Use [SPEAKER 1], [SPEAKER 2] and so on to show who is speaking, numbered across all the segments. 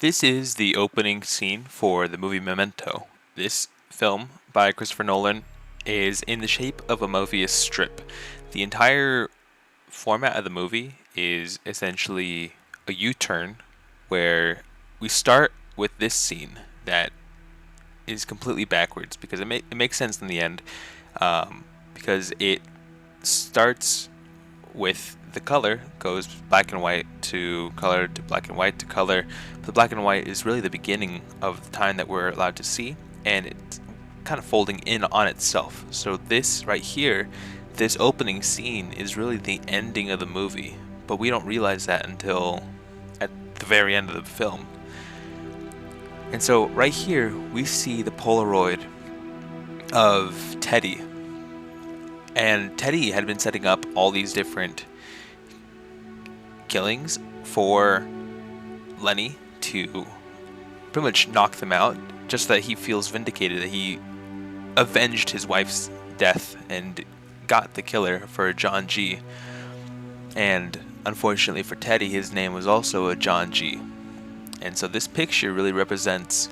[SPEAKER 1] This is the opening scene for the movie Memento. This film by Christopher Nolan is in the shape of a Mobius strip. The entire format of the movie is essentially a U-turn where we start with this scene that is completely backwards because it makes sense in the end, because it starts with the color, goes black and white to color to black and white to color. The black and white is really the beginning of the time that we're allowed to see, and it's kind of folding in on itself. So this right here, this opening scene is really the ending of the movie, but we don't realize that until at the very end of the film. And so right here we see the Polaroid of Teddy. And Teddy had been setting up all these different killings for Lenny to pretty much knock them out, just that he feels vindicated that he avenged his wife's death and got the killer for John G. And unfortunately for Teddy, his name was also a John G. And so this picture really represents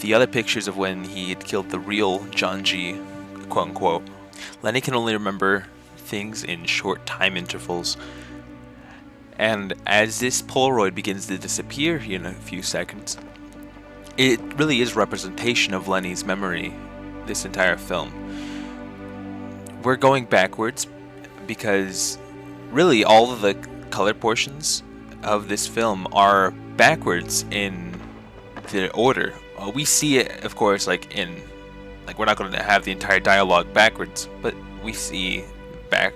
[SPEAKER 1] the other pictures of when he had killed the real John G, quote unquote. Lenny can only remember things in short time intervals. And as this Polaroid begins to disappear in a few seconds, it really is representation of Lenny's memory, this entire film. We're going backwards because really all of the color portions of this film are backwards in the order. We see it, of course, we're not going to have the entire dialogue backwards, but we see back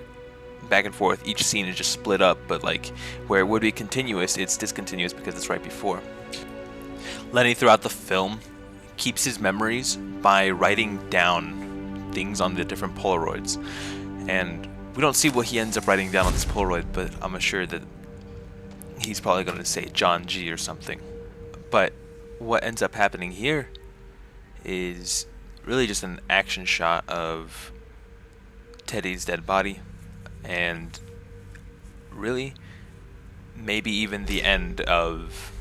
[SPEAKER 1] and forth. Each scene is just split up, but where it would be continuous, it's discontinuous because it's right before. Lenny throughout the film keeps his memories by writing down things on the different Polaroids, and we don't see what he ends up writing down on this Polaroid, but I'm sure that he's probably going to say John G or something. But what ends up happening here is really just an action shot of Teddy's dead body, and really maybe even the end of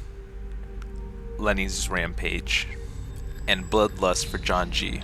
[SPEAKER 1] Lenny's rampage and bloodlust for John G.